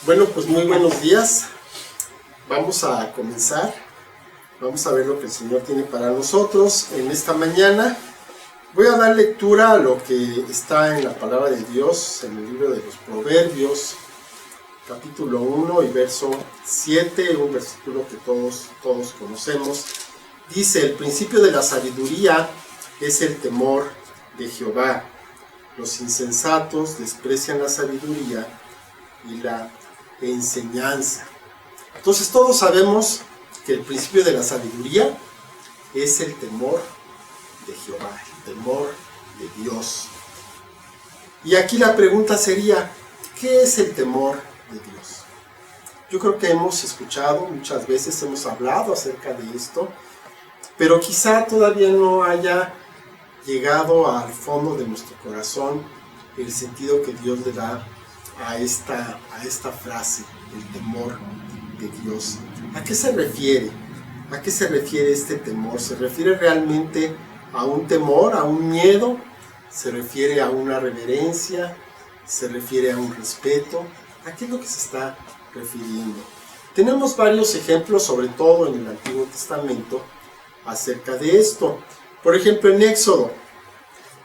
Bueno, pues muy buenos días. Vamos a comenzar. Vamos a ver lo que el Señor tiene para nosotros en esta mañana. Voy a dar lectura a lo que está en la palabra de Dios, en el libro de los Proverbios, capítulo 1 y verso 7, un versículo que todos conocemos. Dice: el principio de la sabiduría es el temor de Jehová. Los insensatos desprecian la sabiduría y la enseñanza. Entonces todos sabemos que el principio de la sabiduría es el temor de Jehová, el temor de Dios. Y aquí la pregunta sería, ¿qué es el temor de Dios? Yo creo que hemos escuchado muchas veces, hemos hablado acerca de esto, pero quizá todavía no haya llegado al fondo de nuestro corazón el sentido que Dios le da a esta frase, el temor de Dios. ¿A qué se refiere? ¿A qué se refiere este temor? ¿Se refiere realmente a un temor, a un miedo? ¿Se refiere a una reverencia? ¿Se refiere a un respeto? ¿A qué es lo que se está refiriendo? Tenemos varios ejemplos, sobre todo en el Antiguo Testamento, acerca de esto. Por ejemplo, en Éxodo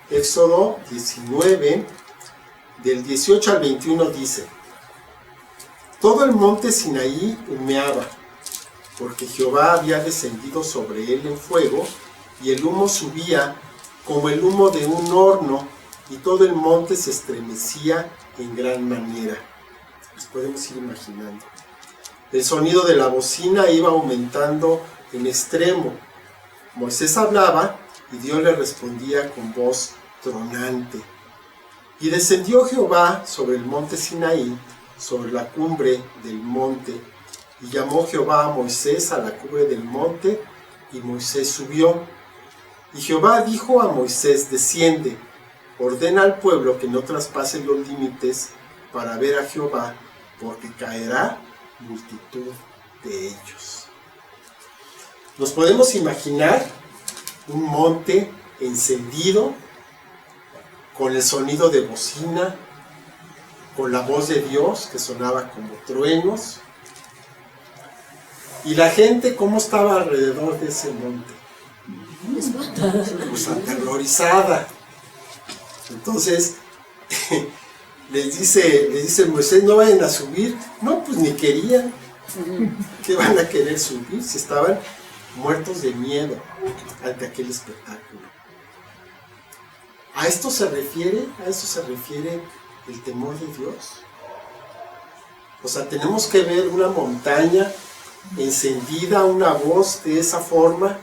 19, del 18 al 21 dice: todo el monte Sinaí humeaba, porque Jehová había descendido sobre él en fuego, y el humo subía como el humo de un horno, y todo el monte se estremecía en gran manera. Nos podemos ir imaginando. El sonido de la bocina iba aumentando en extremo. Moisés hablaba y Dios le respondía con voz tronante. Y descendió Jehová sobre el monte Sinaí, sobre la cumbre del monte, y llamó Jehová a Moisés a la cumbre del monte, y Moisés subió. Y Jehová dijo a Moisés: desciende, ordena al pueblo que no traspase los límites para ver a Jehová, porque caerá multitud de ellos. Nos podemos imaginar un monte encendido, con el sonido de bocina, con la voz de Dios que sonaba como truenos. Y la gente, ¿cómo estaba alrededor de ese monte? Pues aterrorizada. Entonces les dice Moisés: no vayan a subir. No, pues ni querían. ¿Qué van a querer subir si estaban muertos de miedo ante aquel espectáculo? ¿A esto se refiere el temor de Dios? O sea, tenemos que ver una montaña encendida, una voz de esa forma,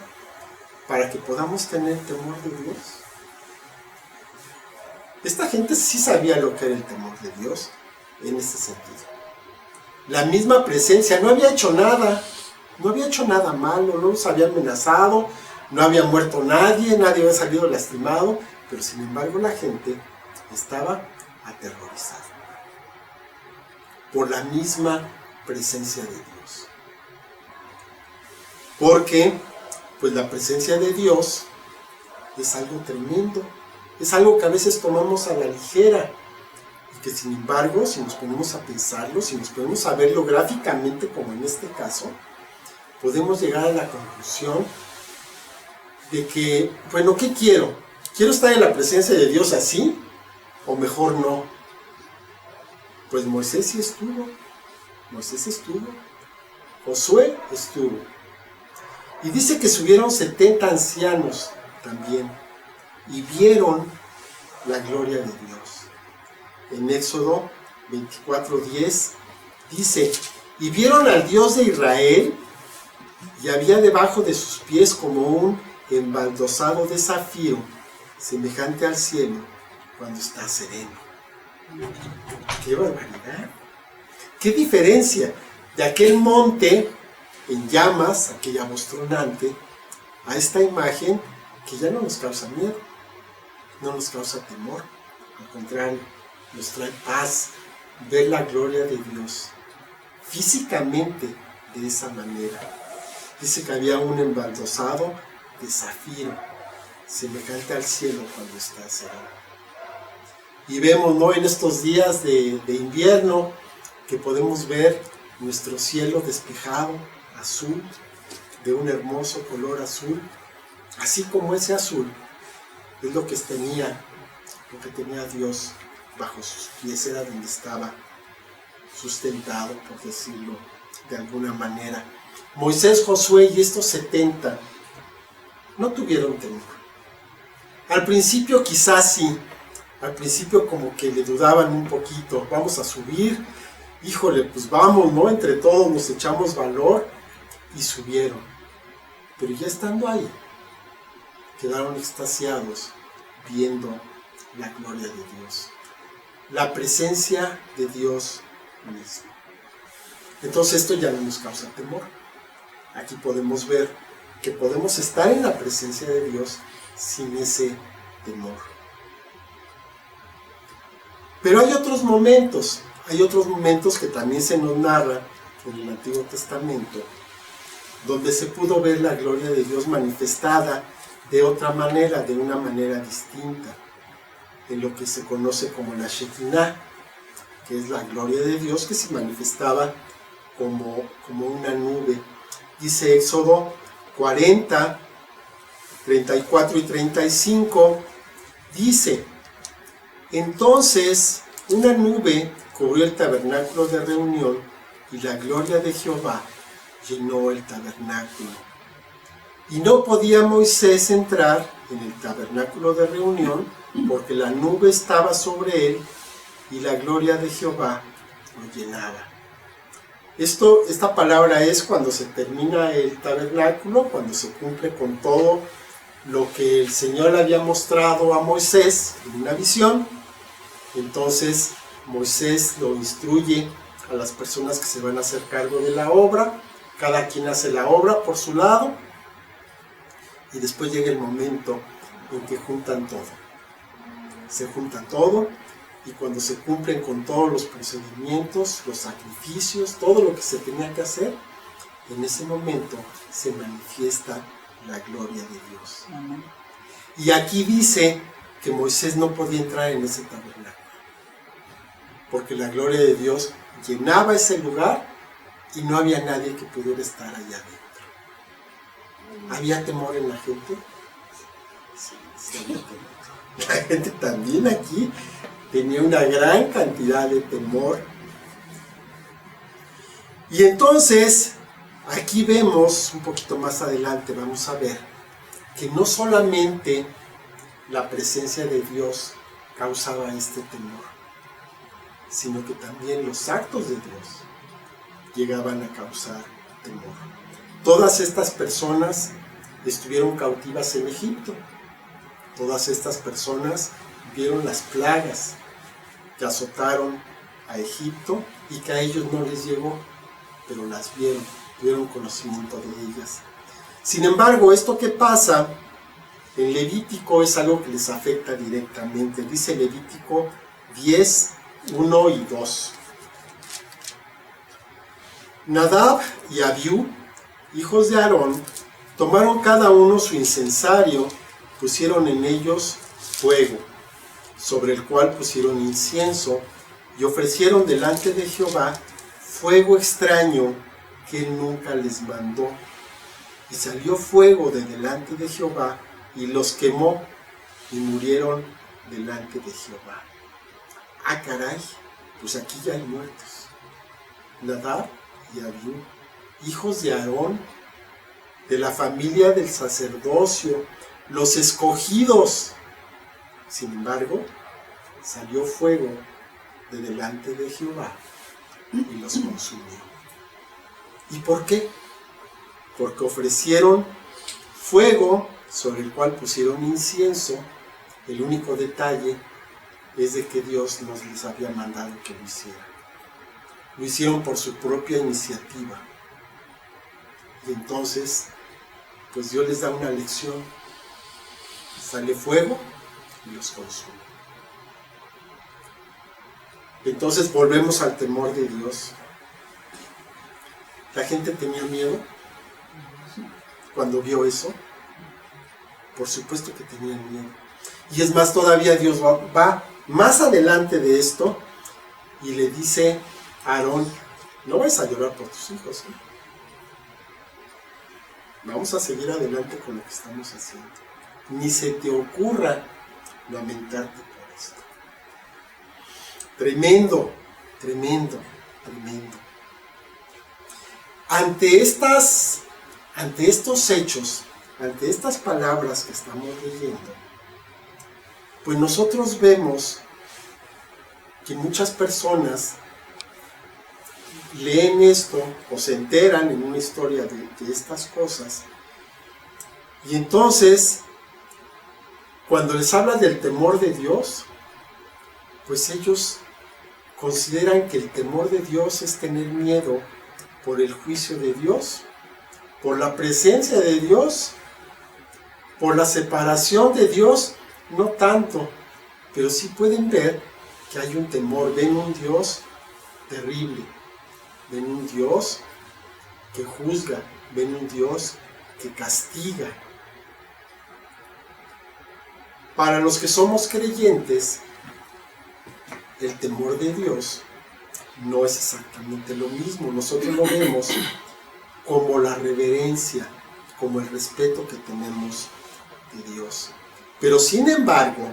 para que podamos tener temor de Dios. Esta gente sí sabía lo que era el temor de Dios en ese sentido. La misma presencia, no había hecho nada malo, no los había amenazado, no había muerto nadie había salido lastimado, pero sin embargo la gente estaba aterrorizada por la misma presencia de Dios. Porque pues la presencia de Dios es algo tremendo, es algo que a veces tomamos a la ligera, y que sin embargo, si nos ponemos a pensarlo, si nos ponemos a verlo gráficamente, como en este caso, podemos llegar a la conclusión de que, bueno, ¿qué quiero? ¿Quiero estar en la presencia de Dios así? ¿O mejor no? Pues Moisés sí estuvo. Josué estuvo. Y dice que subieron 70 ancianos también, y vieron la gloria de Dios. En Éxodo 24:10 dice: y vieron al Dios de Israel, y había debajo de sus pies como un embaldosado de zafiro, semejante al cielo cuando está sereno. ¡Qué barbaridad! ¡Qué diferencia de aquel monte en llamas, aquella voz tronante, a esta imagen que ya no nos causa miedo, no nos causa temor! Al contrario, nos trae paz ver la gloria de Dios físicamente de esa manera. Dice que había un embaldosado de zafiro, semejante al cielo cuando está sereno. Y vemos, ¿no?, en estos días de invierno, que podemos ver nuestro cielo despejado, azul, de un hermoso color azul, así como ese azul es lo que tenía Dios bajo sus pies, era donde estaba sustentado, por decirlo de alguna manera. Moisés, Josué y estos 70 no tuvieron temor. Al principio quizás sí, al principio como que le dudaban un poquito, vamos a subir, híjole, pues vamos, ¿no? Entre todos nos echamos valor y subieron. Pero ya estando ahí, quedaron extasiados viendo la gloria de Dios, la presencia de Dios mismo. Entonces esto ya no nos causa temor. Aquí podemos ver que podemos estar en la presencia de Dios sin ese temor. Pero hay otros momentos que también se nos narra en el Antiguo Testamento, donde se pudo ver la gloria de Dios manifestada de otra manera, de una manera distinta, en lo que se conoce como la Shekinah, que es la gloria de Dios que se manifestaba como una nube. Dice Éxodo 40, 34 y 35, dice: entonces una nube cubrió el tabernáculo de reunión y la gloria de Jehová llenó el tabernáculo. Y no podía Moisés entrar en el tabernáculo de reunión porque la nube estaba sobre él y la gloria de Jehová lo llenaba. Esta palabra es cuando se termina el tabernáculo, cuando se cumple con todo lo que el Señor le había mostrado a Moisés en una visión. Entonces Moisés lo instruye a las personas que se van a hacer cargo de la obra, cada quien hace la obra por su lado, y después llega el momento en que juntan todo. Se junta todo, y cuando se cumplen con todos los procedimientos, los sacrificios, todo lo que se tenía que hacer, en ese momento se manifiesta la gloria de Dios. Amén. Y aquí dice que Moisés no podía entrar en ese tabernáculo, porque la gloria de Dios llenaba ese lugar y no había nadie que pudiera estar allá adentro. ¿Había temor en la gente? Sí, había temor. La gente también aquí tenía una gran cantidad de temor. Y entonces, aquí vemos, un poquito más adelante, vamos a ver, que no solamente la presencia de Dios causaba este temor, sino que también los actos de Dios llegaban a causar temor. Todas estas personas estuvieron cautivas en Egipto. Todas estas personas vieron las plagas que azotaron a Egipto y que a ellos no les llegó, pero las vieron, tuvieron conocimiento de ellas. Sin embargo, esto que pasa en Levítico es algo que les afecta directamente. Dice Levítico 10, 1 y 2. Nadab y Abiú, hijos de Aarón, tomaron cada uno su incensario, pusieron en ellos fuego, sobre el cual pusieron incienso, y ofrecieron delante de Jehová fuego extraño que él nunca les mandó. Y salió fuego de delante de Jehová, y los quemó, y murieron delante de Jehová. Ah, caray, pues aquí ya hay muertos. Nadab y Abiú, hijos de Aarón, de la familia del sacerdocio, los escogidos. Sin embargo, salió fuego de delante de Jehová y los consumió. ¿Y por qué? Porque ofrecieron fuego sobre el cual pusieron incienso. El único detalle es de que Dios no les había mandado que lo hicieran. Lo hicieron por su propia iniciativa. Y entonces, pues Dios les da una lección. Sale fuego y los consume. Entonces volvemos al temor de Dios. La gente tenía miedo cuando vio eso. Por supuesto que tenían miedo. Y es más, todavía Dios va más adelante de esto y le dice Aarón, no vayas a llorar por tus hijos, ¿eh? Vamos a seguir adelante con lo que estamos haciendo. Ni se te ocurra lamentarte por esto. Tremendo, tremendo, tremendo. Ante estos hechos, ante estas palabras que estamos leyendo, pues nosotros vemos que muchas personas leen esto o se enteran en una historia de estas cosas, y entonces cuando les habla del temor de Dios, pues ellos consideran que el temor de Dios es tener miedo por el juicio de Dios, por la presencia de Dios, por la separación de Dios. No tanto, pero sí pueden ver que hay un temor. Ven un Dios terrible, ven un Dios que juzga, ven un Dios que castiga. Para los que somos creyentes, el temor de Dios no es exactamente lo mismo. Nosotros lo vemos como la reverencia, como el respeto que tenemos de Dios. Pero sin embargo,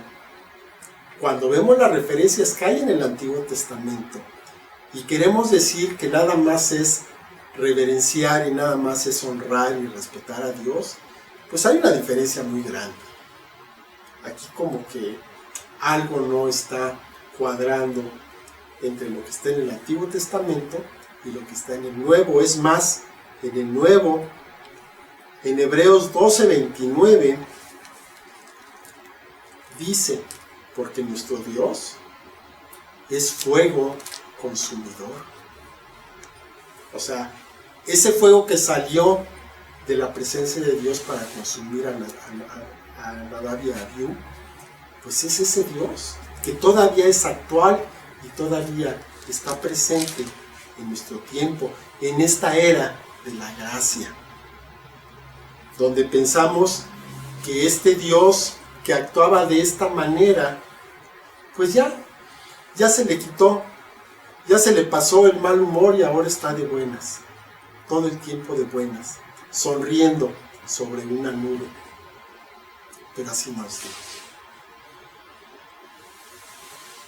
cuando vemos las referencias que hay en el Antiguo Testamento y queremos decir que nada más es reverenciar y nada más es honrar y respetar a Dios, pues hay una diferencia muy grande. Aquí como que algo no está cuadrando entre lo que está en el Antiguo Testamento y lo que está en el Nuevo. Es más, en el Nuevo, en Hebreos 12:29, dice: porque nuestro Dios es fuego consumidor. O sea, ese fuego que salió de la presencia de Dios para consumir a Nadab y a Abiú, pues es ese Dios que todavía es actual y todavía está presente en nuestro tiempo, en esta era de la gracia, donde pensamos que este Dios que actuaba de esta manera, pues ya se le quitó, ya se le pasó el mal humor y ahora está de buenas, todo el tiempo de buenas, sonriendo sobre una nube. Pero así no es Dios.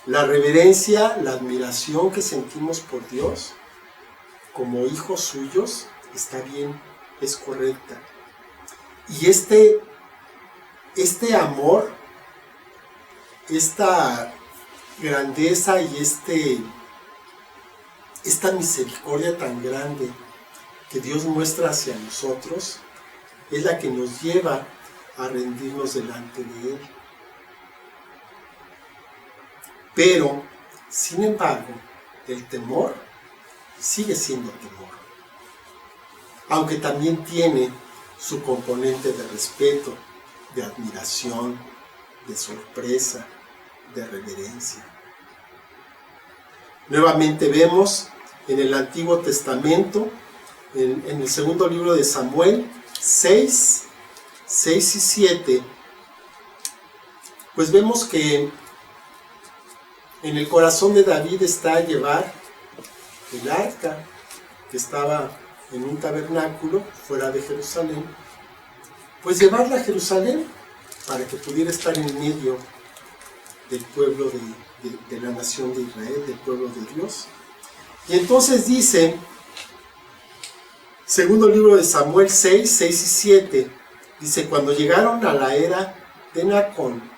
La reverencia, la admiración que sentimos por Dios como hijos suyos está bien, es correcta. Y este amor, esta grandeza y esta misericordia tan grande que Dios muestra hacia nosotros es la que nos lleva a rendirnos delante de Él. Pero, sin embargo, el temor sigue siendo temor, aunque también tiene su componente de respeto, de admiración, de sorpresa, de reverencia. Nuevamente vemos en el Antiguo Testamento, en el segundo libro de Samuel, 6 y 7, pues vemos que en el corazón de David está llevar el arca que estaba en un tabernáculo fuera de Jerusalén, pues llevarla a Jerusalén para que pudiera estar en medio del pueblo de la nación de Israel, del pueblo de Dios. Y entonces dice, segundo libro de Samuel 6 y 7, dice: cuando llegaron a la era de Nacón,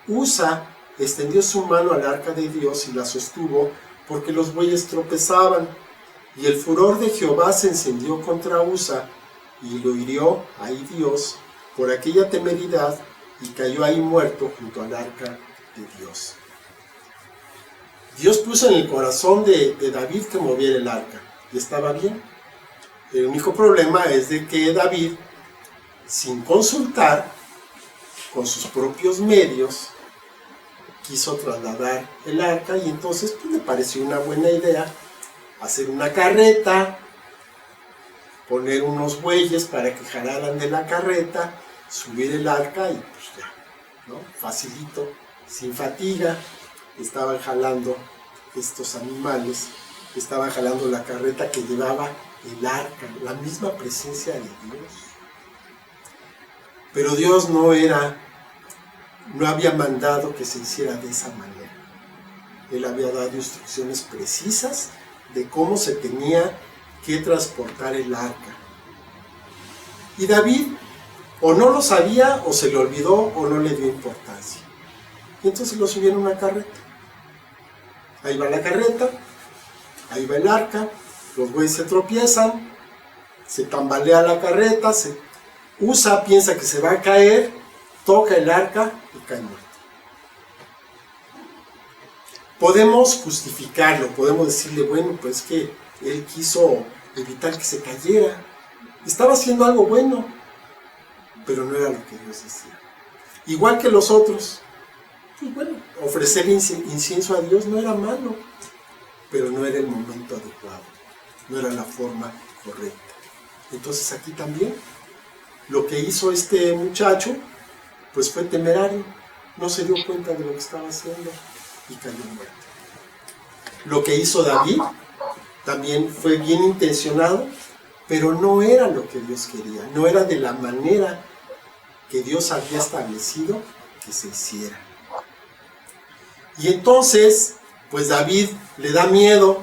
Usa extendió su mano al arca de Dios y la sostuvo porque los bueyes tropezaban. Y el furor de Jehová se encendió contra Usa y lo hirió ahí Dios por aquella temeridad y cayó ahí muerto junto al arca de Dios. Dios puso en el corazón de David que moviera el arca y estaba bien. El único problema es de que David, sin consultar, con sus propios medios, quiso trasladar el arca y entonces pues, le pareció una buena idea hacer una carreta, poner unos bueyes para que jalaran de la carreta, subir el arca y pues ya, ¿no? Facilito, sin fatiga, estaban jalando estos animales estaban jalando la carreta que llevaba el arca, la misma presencia de Dios. Pero Dios no había mandado que se hiciera de esa manera. Él había dado instrucciones precisas de cómo se tenía que transportar el arca. Y David o no lo sabía, o se le olvidó, o no le dio importancia. Y entonces lo subieron a una carreta. Ahí va la carreta, ahí va el arca, los güeyes se tropiezan, se tambalea la carreta, piensa que se va a caer, toca el arca y cae muerto. Podemos justificarlo, podemos decirle, bueno, pues que él quiso evitar que se cayera. Estaba haciendo algo bueno, pero no era lo que Dios decía. Igual que los otros. Pues bueno, ofrecer incienso a Dios no era malo, pero no era el momento adecuado, no era la forma correcta. Entonces aquí también, lo que hizo este muchacho, pues fue temerario, no se dio cuenta de lo que estaba haciendo y cayó muerto. Lo que hizo David también fue bien intencionado, pero no era lo que Dios quería, no era de la manera que Dios había establecido que se hiciera. Y entonces, pues David le da miedo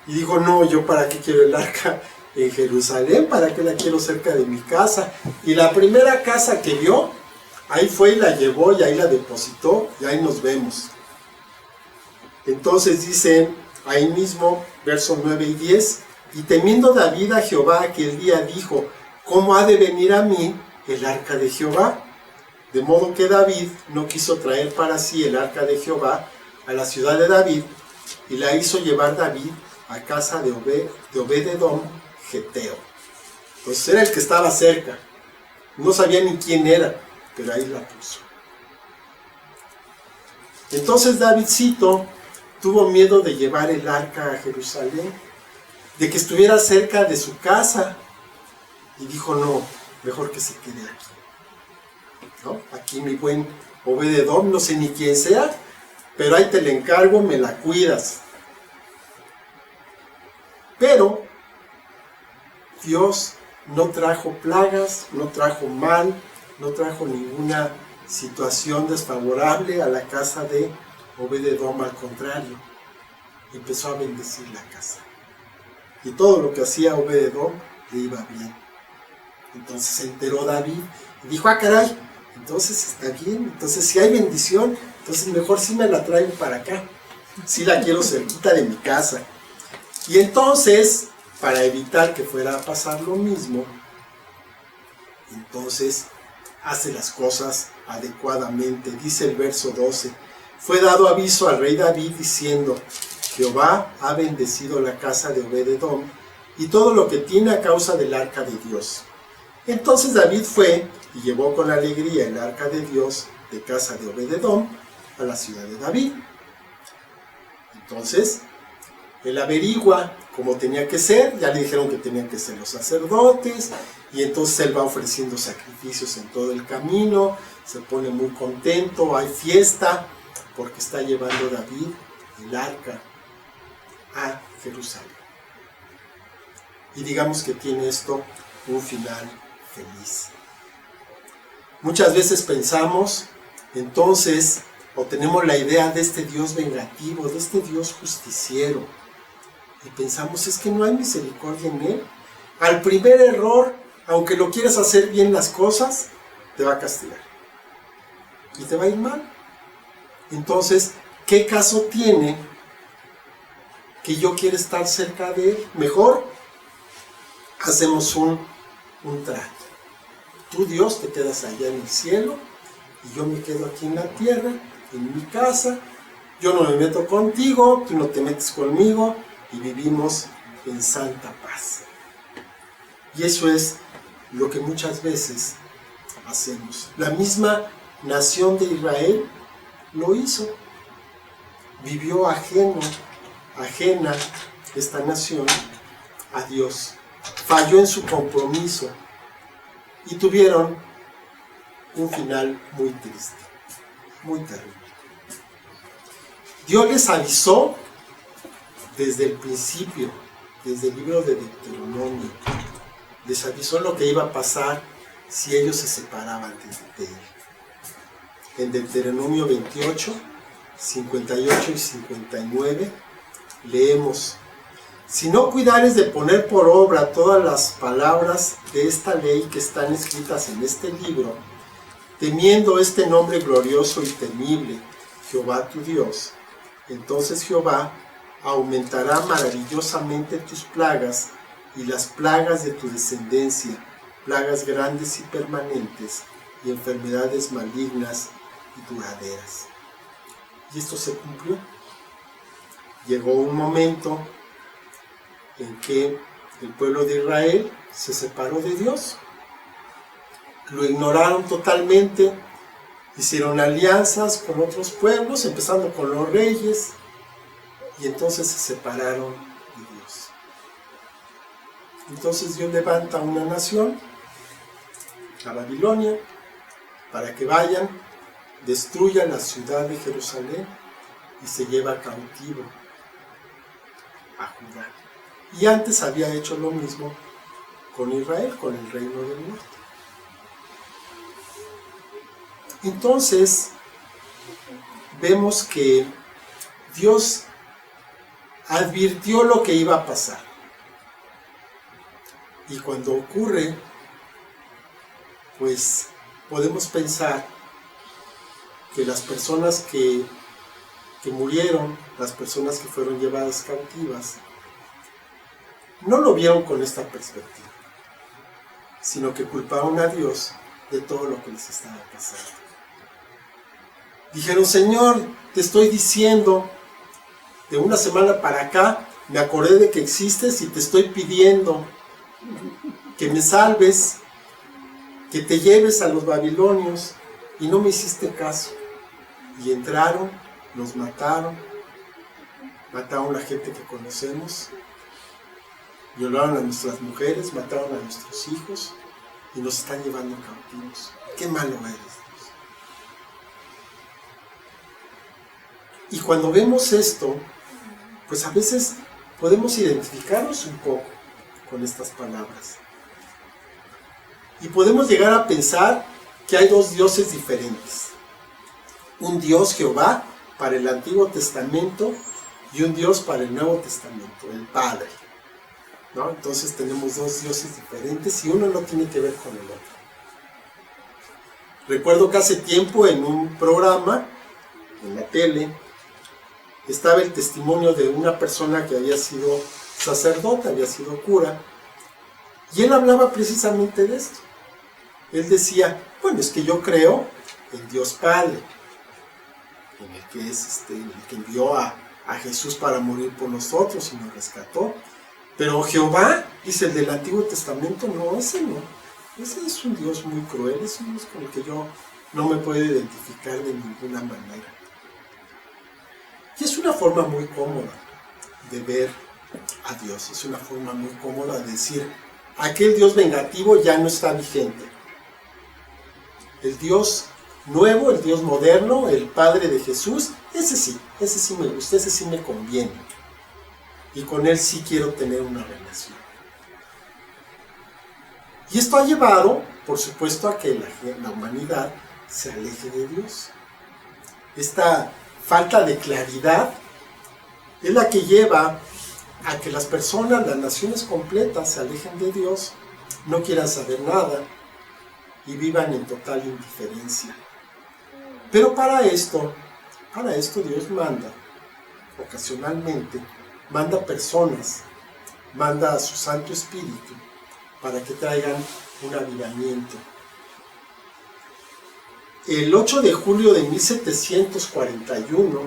y dijo, no, yo para qué quiero el arca en Jerusalén, para qué la quiero cerca de mi casa. Y la primera casa que vio, ahí fue y la llevó y ahí la depositó y ahí nos vemos. Entonces dice ahí mismo, versos 9 y 10, y temiendo David a Jehová aquel día dijo, ¿cómo ha de venir a mí el arca de Jehová? De modo que David no quiso traer para sí el arca de Jehová a la ciudad de David, y la hizo llevar David a casa de Obed-edom Geteo. Pues era el que estaba cerca, no sabía ni quién era, pero ahí la puso. Entonces Davidcito tuvo miedo de llevar el arca a Jerusalén, de que estuviera cerca de su casa, y dijo, no, mejor que se quede aquí. ¿No? Aquí mi buen Obed-edom, no sé ni quién sea, pero ahí te la encargo, me la cuidas. Pero Dios no trajo plagas, no trajo mal, no trajo ninguna situación desfavorable a la casa de Obed-edom, al contrario, empezó a bendecir la casa. Y todo lo que hacía Obed-edom le iba bien. Entonces se enteró David y dijo, caray, entonces está bien, entonces si hay bendición, entonces mejor sí me la traigo para acá, sí la quiero cerquita de mi casa. Y entonces, para evitar que fuera a pasar lo mismo, entonces hace las cosas adecuadamente. Dice el verso 12, fue dado aviso al rey David diciendo, Jehová ha bendecido la casa de Obed-edom y todo lo que tiene a causa del arca de Dios. Entonces David fue y llevó con alegría el arca de Dios de casa de Obed-edom a la ciudad de David. Entonces, él averigua cómo tenía que ser, ya le dijeron que tenían que ser los sacerdotes, y entonces él va ofreciendo sacrificios en todo el camino, se pone muy contento, hay fiesta, porque está llevando David el arca a Jerusalén. Y digamos que tiene esto un final feliz. Muchas veces pensamos, entonces, o tenemos la idea de este Dios vengativo, de este Dios justiciero, y pensamos, es que no hay misericordia en Él. Al primer error, aunque lo quieras hacer bien las cosas, te va a castigar. Y te va a ir mal. Entonces, ¿qué caso tiene que yo quiera estar cerca de Él? Mejor hacemos un trato. Tú, Dios, te quedas allá en el cielo, y yo me quedo aquí en la tierra, en mi casa. Yo no me meto contigo, tú no te metes conmigo, y vivimos en santa paz. Y eso es lo que muchas veces hacemos. La misma nación de Israel lo hizo. Vivió ajena esta nación a Dios. Falló en su compromiso y tuvieron un final muy triste, muy terrible. Dios les avisó desde el principio, desde el libro de Deuteronomio, les avisó lo que iba a pasar si ellos se separaban de él. En Deuteronomio 28, 58 y 59 leemos: si no cuidares de poner por obra todas las palabras de esta ley que están escritas en este libro, temiendo este nombre glorioso y temible, Jehová tu Dios, entonces Jehová aumentará maravillosamente tus plagas y las plagas de tu descendencia, plagas grandes y permanentes, y enfermedades malignas y duraderas. Y esto se cumplió. Llegó un momento en que el pueblo de Israel se separó de Dios. Lo ignoraron totalmente, hicieron alianzas con otros pueblos, empezando con los reyes, y entonces se separaron de Dios. Entonces Dios levanta una nación, a Babilonia, para que vayan, destruyan la ciudad de Jerusalén y se lleva cautivo a Judá. Y antes había hecho lo mismo con Israel, con el reino del norte. Entonces, vemos que Dios advirtió lo que iba a pasar. Y cuando ocurre, pues podemos pensar que las personas que murieron, las personas que fueron llevadas cautivas, no lo vieron con esta perspectiva, sino que culparon a Dios de todo lo que les estaba pasando. Dijeron: Señor, te estoy diciendo, de una semana para acá, me acordé de que existes y te estoy pidiendo que me salves, que te lleves a los babilonios, y no me hiciste caso. Y entraron, los mataron a gente que conocemos, violaron a nuestras mujeres, mataron a nuestros hijos y nos están llevando cautivos. ¡Qué malo eres, Dios! Y cuando vemos esto, pues a veces podemos identificarnos un poco con estas palabras. Y podemos llegar a pensar que hay dos dioses diferentes. Un Dios, Jehová, para el Antiguo Testamento, y un Dios para el Nuevo Testamento, el Padre, ¿no? Entonces tenemos dos dioses diferentes y uno no tiene que ver con el otro. Recuerdo que hace tiempo en un programa, en la tele, estaba el testimonio de una persona que había sido sacerdote, había sido cura, y él hablaba precisamente de esto. Él decía: bueno, es que yo creo en Dios Padre, en el que el que envió a Jesús para morir por nosotros y nos rescató. Pero Jehová, dice el del Antiguo Testamento, no, ese no. Ese es un Dios muy cruel, es un Dios con el que yo no me puedo identificar de ninguna manera. Y es una forma muy cómoda de ver a Dios, es una forma muy cómoda de decir: aquel Dios vengativo ya no está vigente. El Dios nuevo, el Dios moderno, el Padre de Jesús, ese sí me gusta, ese sí me conviene. Y con él sí quiero tener una relación. Y esto ha llevado, por supuesto, a que la humanidad se aleje de Dios. Esta falta de claridad es la que lleva a que las personas, las naciones completas, se alejen de Dios, no quieran saber nada y vivan en total indiferencia. Pero para esto Dios manda, ocasionalmente, manda personas, manda a su Santo Espíritu para que traigan un avivamiento. El 8 de julio de 1741,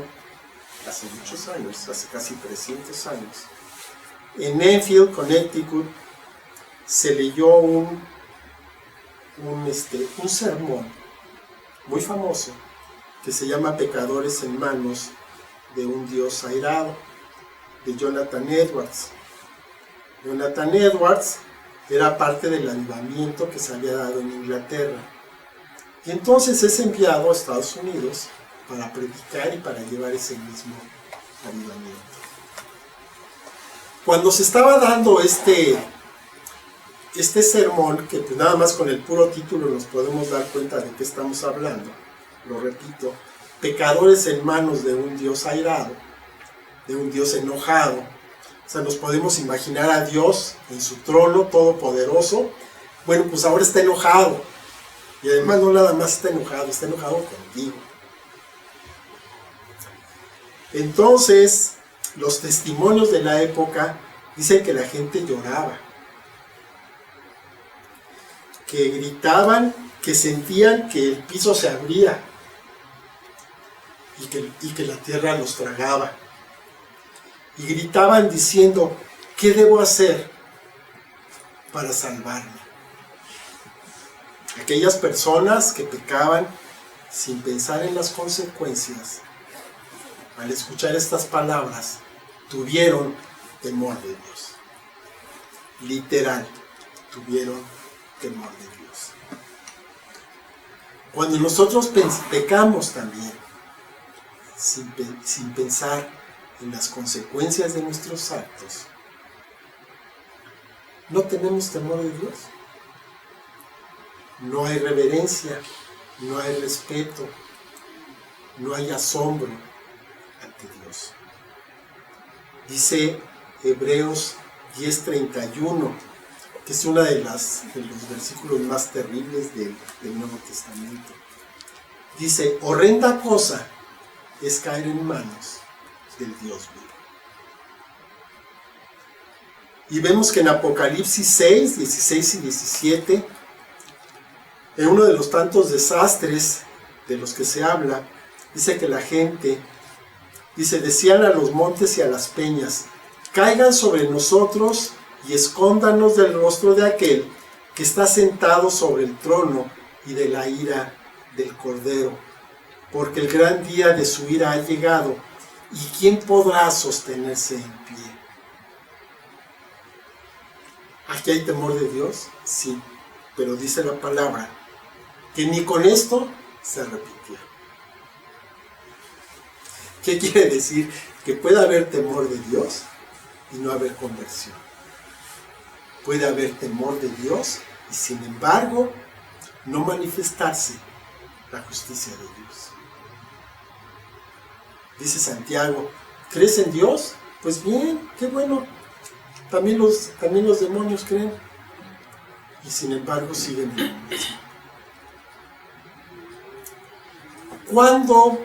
hace muchos años, hace casi 300 años, en Enfield, Connecticut, se leyó un sermón muy famoso que se llama Pecadores en manos de un Dios airado, de Jonathan Edwards. Jonathan Edwards era parte del avivamiento que se había dado en Inglaterra. Y entonces es enviado a Estados Unidos para predicar y para llevar ese mismo avivamiento. Cuando se estaba dando este sermón, que pues nada más con el puro título nos podemos dar cuenta de qué estamos hablando, lo repito, pecadores en manos de un Dios airado, de un Dios enojado. O sea, nos podemos imaginar a Dios en su trono todopoderoso. Bueno, pues ahora está enojado. Y además no nada más está enojado contigo. Entonces, los testimonios de la época dicen que la gente lloraba, que gritaban, que sentían que el piso se abría y que la tierra los tragaba. Y gritaban diciendo, ¿qué debo hacer para salvarme? Aquellas personas que pecaban sin pensar en las consecuencias, al escuchar estas palabras, tuvieron temor de Dios. Literal, tuvieron temor de Dios. Cuando nosotros pecamos también, sin pensar en las consecuencias de nuestros actos, no tenemos temor de Dios. No hay reverencia, no hay respeto, no hay asombro ante Dios. Dice Hebreos 10:31, que es uno de los versículos más terribles del Nuevo Testamento. Dice, horrenda cosa es caer en manos del Dios vivo. Y vemos que en Apocalipsis 6, 16 y 17, en uno de los tantos desastres de los que se habla, dice que la gente, decían a los montes y a las peñas, caigan sobre nosotros y escóndanos del rostro de aquel que está sentado sobre el trono y de la ira del Cordero, porque el gran día de su ira ha llegado, ¿y quién podrá sostenerse en pie? ¿Aquí hay temor de Dios? Sí, pero dice la palabra que ni con esto se repitió. ¿Qué quiere decir? Que puede haber temor de Dios y no haber conversión. Puede haber temor de Dios y sin embargo no manifestarse la justicia de Dios. Dice Santiago, ¿crees en Dios? Pues bien, qué bueno. También los demonios creen y sin embargo siguen en lo mismo. ¿Cuándo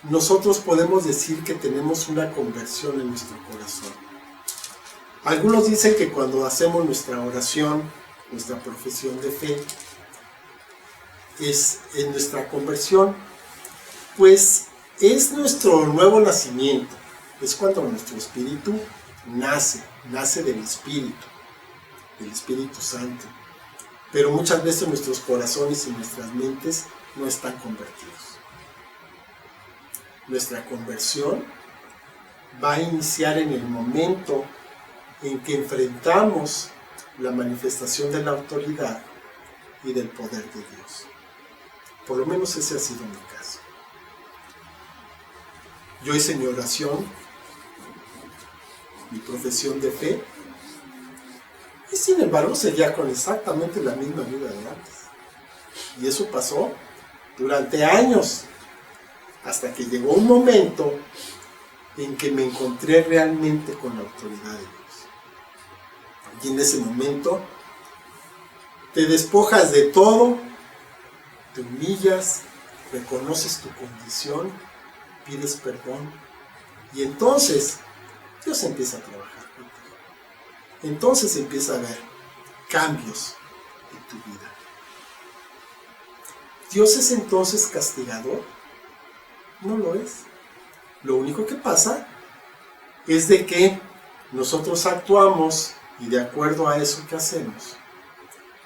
nosotros podemos decir que tenemos una conversión en nuestro corazón? Algunos dicen que cuando hacemos nuestra oración, nuestra profesión de fe, es en nuestra conversión, pues es nuestro nuevo nacimiento, es cuando nuestro espíritu nace del Espíritu Santo, pero muchas veces nuestros corazones y nuestras mentes no están convertidos. Nuestra conversión va a iniciar en el momento en que enfrentamos la manifestación de la autoridad y del poder de Dios. Por lo menos ese ha sido mi caso. Yo hice mi oración, mi profesión de fe, y sin embargo seguía con exactamente la misma vida de antes. Y eso pasó durante años, hasta que llegó un momento en que me encontré realmente con la autoridad de Dios. Y en ese momento te despojas de todo, te humillas, reconoces tu condición, pides perdón, y entonces Dios empieza a trabajar contigo. Entonces empieza a haber cambios en tu vida. ¿Dios es entonces castigador? No lo es. Lo único que pasa es de que nosotros actuamos y de acuerdo a eso que hacemos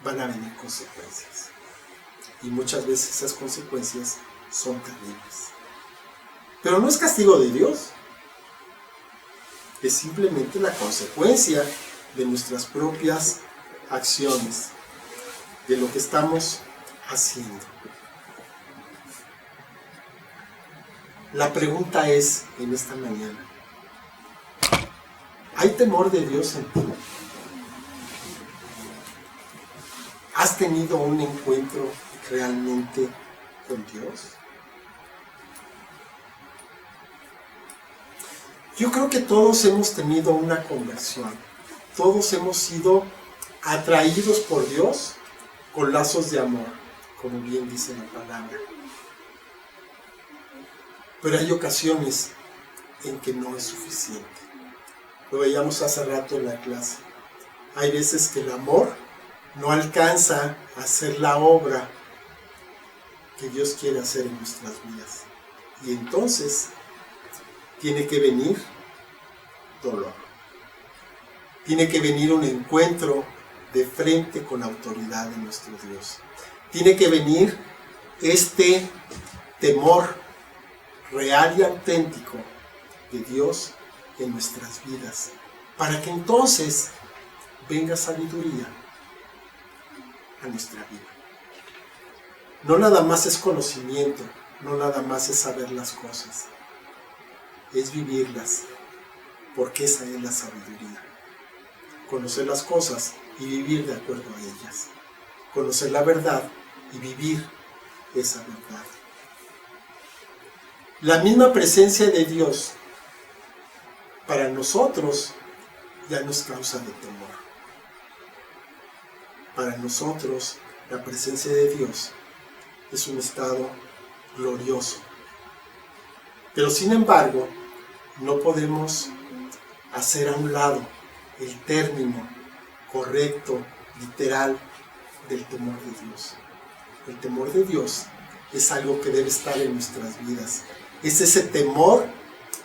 van a venir consecuencias. Y muchas veces esas consecuencias son terribles. Pero no es castigo de Dios. Es simplemente la consecuencia de nuestras propias acciones, de lo que estamos haciendo. La pregunta es, en esta mañana, ¿Hay temor de Dios en ti? ¿Has tenido un encuentro realmente con Dios? Yo creo que todos hemos tenido una conversión. Todos hemos sido atraídos por Dios con lazos de amor, como bien dice la palabra. Pero hay ocasiones en que no es suficiente. Lo veíamos hace rato en la clase. Hay veces que el amor no alcanza a hacer la obra que Dios quiere hacer en nuestras vidas. Y entonces tiene que venir dolor. Tiene que venir un encuentro de frente con la autoridad de nuestro Dios. Tiene que venir este temor real y auténtico de Dios en nuestras vidas, para que entonces venga sabiduría a nuestra vida. No nada más es conocimiento, no nada más es saber las cosas, es vivirlas, porque esa es la sabiduría. Conocer las cosas y vivir de acuerdo a ellas. Conocer la verdad y vivir esa verdad. La misma presencia de Dios para nosotros ya nos causa de temor. Para nosotros la presencia de Dios es un estado glorioso. Pero sin embargo, no podemos hacer a un lado el término correcto, literal, del temor de Dios. El temor de Dios es algo que debe estar en nuestras vidas. Es ese temor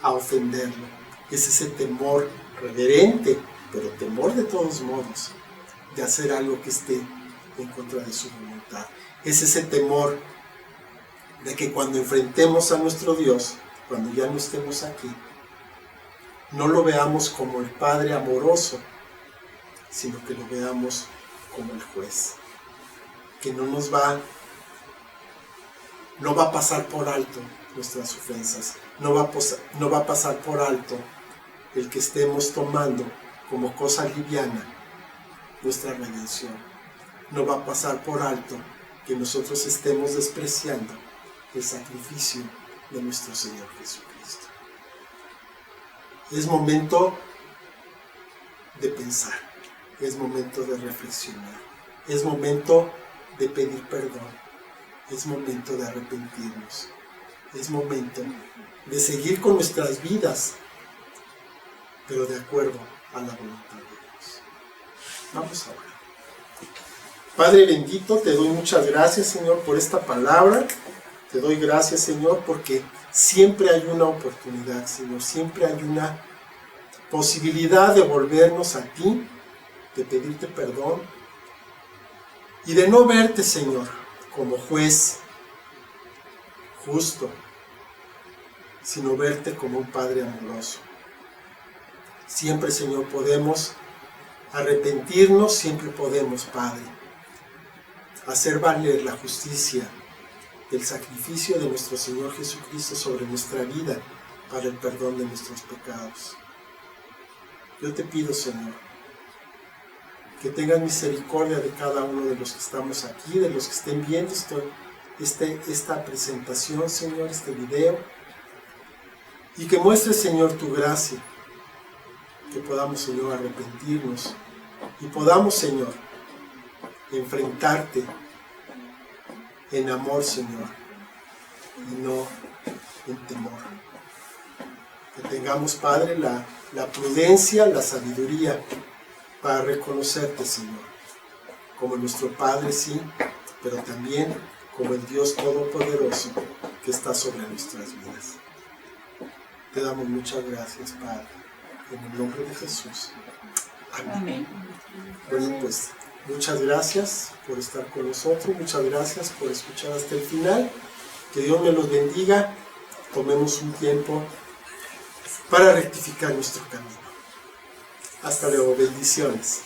a ofenderlo. Es ese temor reverente, pero temor de todos modos, de hacer algo que esté en contra de su voluntad. Es ese temor de que cuando enfrentemos a nuestro Dios, cuando ya no estemos aquí, no lo veamos como el Padre amoroso, sino que lo veamos como el juez, que no va a pasar por alto nuestras ofensas, no va a pasar por alto el que estemos tomando como cosa liviana nuestra redención, no va a pasar por alto que nosotros estemos despreciando el sacrificio de nuestro Señor Jesucristo. Es momento de pensar, es momento de reflexionar, es momento de pedir perdón, es momento de arrepentirnos, es momento de seguir con nuestras vidas, pero de acuerdo a la voluntad de Dios. Vamos a orar. Padre bendito, te doy muchas gracias, Señor, por esta palabra. Te doy gracias, Señor, porque siempre hay una oportunidad, Señor, siempre hay una posibilidad de volvernos a ti, de pedirte perdón y de no verte, Señor, como juez justo, sino verte como un Padre amoroso. Siempre, Señor, podemos arrepentirnos, siempre podemos, Padre, hacer valer la justicia del sacrificio de nuestro Señor Jesucristo sobre nuestra vida para el perdón de nuestros pecados. Yo te pido, Señor, que tengas misericordia de cada uno de los que estamos aquí, de los que estén viendo esta presentación, Señor, este video, y que muestres, Señor, tu gracia, que podamos, Señor, arrepentirnos y podamos, Señor, enfrentarte en amor, Señor, y no en temor. Que tengamos, Padre, la prudencia, la sabiduría para reconocerte, Señor, como nuestro Padre, sí, pero también como el Dios Todopoderoso que está sobre nuestras vidas. Te damos muchas gracias, Padre, en el nombre de Jesús. Amén. Bueno, pues muchas gracias por estar con nosotros, muchas gracias por escuchar hasta el final. Que Dios me los bendiga. Tomemos un tiempo para rectificar nuestro camino. Hasta luego, bendiciones.